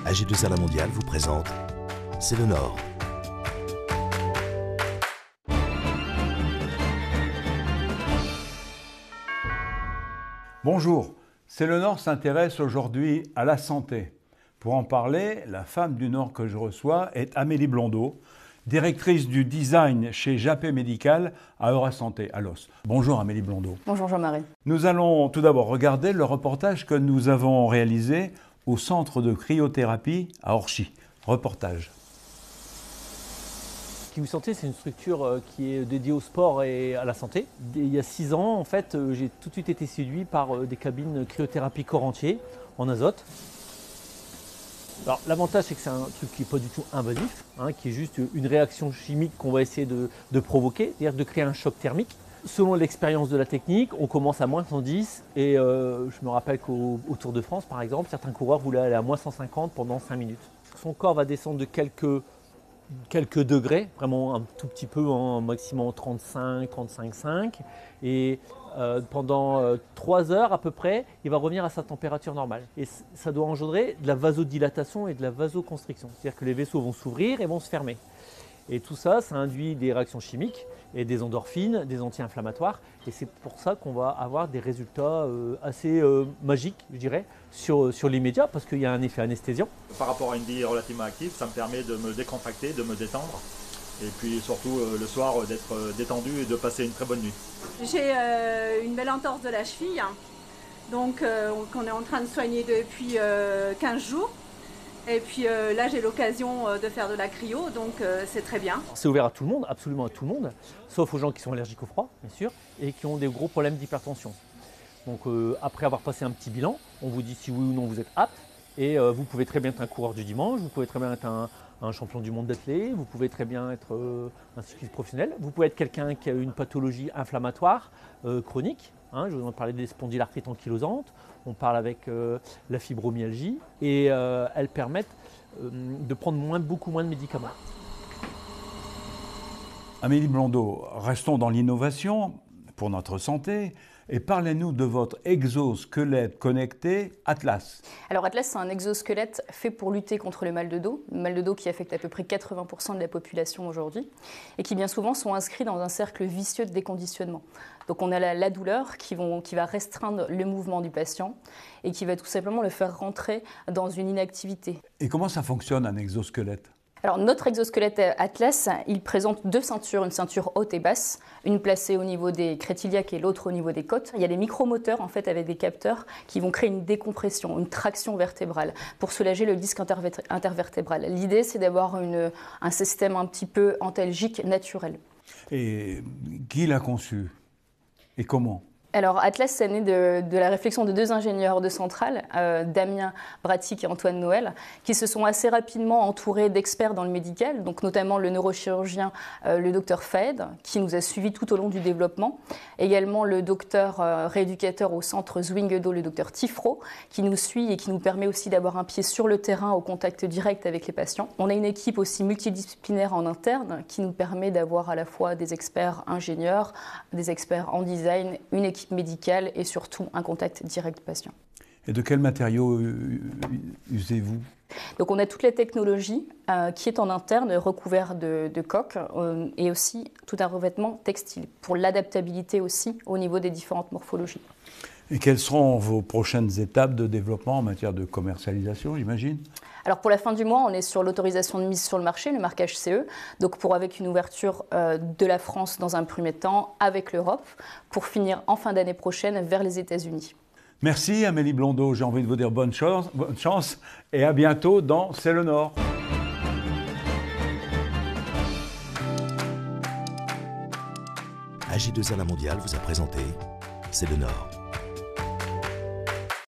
AG2R La Mondiale vous présente C'est le Nord. Bonjour, C'est le Nord s'intéresse aujourd'hui à la santé. Pour en parler, la femme du Nord que je reçois est Amélie Blondeau, directrice du design chez Jappé Médical à Eurasanté à Los. Bonjour Amélie Blondeau. Bonjour Jean-Marie. Nous allons tout d'abord regarder le reportage que nous avons réalisé au centre de cryothérapie à Orchy. Reportage. Kiwi Santé, c'est une structure qui est dédiée au sport et à la santé. Il y a 6 ans, en fait, j'ai tout de suite été séduit par des cabines cryothérapie corps entier en azote. Alors, l'avantage, c'est que c'est un truc qui n'est pas du tout invasif, qui est juste une réaction chimique qu'on va essayer de provoquer, c'est-à-dire de créer un choc thermique. Selon l'expérience de la technique, on commence à moins 110 et je me rappelle qu'au Tour de France, par exemple, certains coureurs voulaient aller à moins 150 pendant 5 minutes. Son corps va descendre de quelques degrés, vraiment un tout petit peu, maximum 35, 35,5. Et pendant 3 heures à peu près, il va revenir à sa température normale. Et ça doit engendrer de la vasodilatation et de la vasoconstriction. C'est-à-dire que les vaisseaux vont s'ouvrir et vont se fermer. Et tout ça, ça induit des réactions chimiques et des endorphines, des anti-inflammatoires. Et c'est pour ça qu'on va avoir des résultats assez magiques, je dirais, sur l'immédiat, parce qu'il y a un effet anesthésiant. Par rapport à une vie relativement active, ça me permet de me décontracter, de me détendre. Et puis surtout le soir d'être détendu et de passer une très bonne nuit. J'ai une belle entorse de la cheville, donc qu'on est en train de soigner depuis 15 jours. Et puis là, j'ai l'occasion de faire de la cryo, donc c'est très bien. C'est ouvert à tout le monde, absolument à tout le monde, sauf aux gens qui sont allergiques au froid, bien sûr, et qui ont des gros problèmes d'hypertension. Donc après avoir passé un petit bilan, on vous dit si oui ou non vous êtes apte. Et vous pouvez très bien être un coureur du dimanche, vous pouvez très bien être un champion du monde d'athlète, vous pouvez très bien être un cycliste professionnel, vous pouvez être quelqu'un qui a une pathologie inflammatoire chronique. Je vous en parlais des spondylarthrites ankylosantes, on parle avec la fibromyalgie et elles permettent de prendre beaucoup moins de médicaments. Amélie Blondeau, restons dans l'innovation pour notre santé. Et parlez-nous de votre exosquelette connecté Atlas. Alors Atlas, c'est un exosquelette fait pour lutter contre le mal de dos qui affecte à peu près 80% de la population aujourd'hui et qui bien souvent sont inscrits dans un cercle vicieux de déconditionnement. Donc on a la douleur qui va restreindre le mouvement du patient et qui va tout simplement le faire rentrer dans une inactivité. Et comment ça fonctionne un exosquelette ? Alors notre exosquelette Atlas, il présente 2 ceintures, une ceinture haute et basse, une placée au niveau des crêtes iliaques et l'autre au niveau des côtes. Il y a des micromoteurs en fait avec des capteurs qui vont créer une décompression, une traction vertébrale pour soulager le disque intervertébral. L'idée c'est d'avoir un système un petit peu antalgique naturel. Et qui l'a conçu ? Et comment ? Alors Atlas, c'est né de la réflexion de 2 ingénieurs de centrale, Damien Bratic et Antoine Noël, qui se sont assez rapidement entourés d'experts dans le médical, donc notamment le neurochirurgien, le docteur Faed, qui nous a suivis tout au long du développement, également le docteur rééducateur au centre Zwinguedo, le docteur Tifro, qui nous suit et qui nous permet aussi d'avoir un pied sur le terrain au contact direct avec les patients. On a une équipe aussi multidisciplinaire en interne qui nous permet d'avoir à la fois des experts ingénieurs, des experts en design, une équipe médicale et surtout un contact direct patient. Et de quels matériaux usez-vous ? Donc on a toute la technologie qui est en interne, recouvert de coques et aussi tout un revêtement textile pour l'adaptabilité aussi au niveau des différentes morphologies. Et quelles seront vos prochaines étapes de développement en matière de commercialisation, j'imagine ? Alors pour la fin du mois, on est sur l'autorisation de mise sur le marché, le marquage CE, donc avec une ouverture de la France dans un premier temps avec l'Europe, pour finir en fin d'année prochaine vers les États-Unis. Merci Amélie Blondeau, j'ai envie de vous dire bonne chance et à bientôt dans C'est le Nord. AG2R La Mondiale vous a présenté C'est le Nord.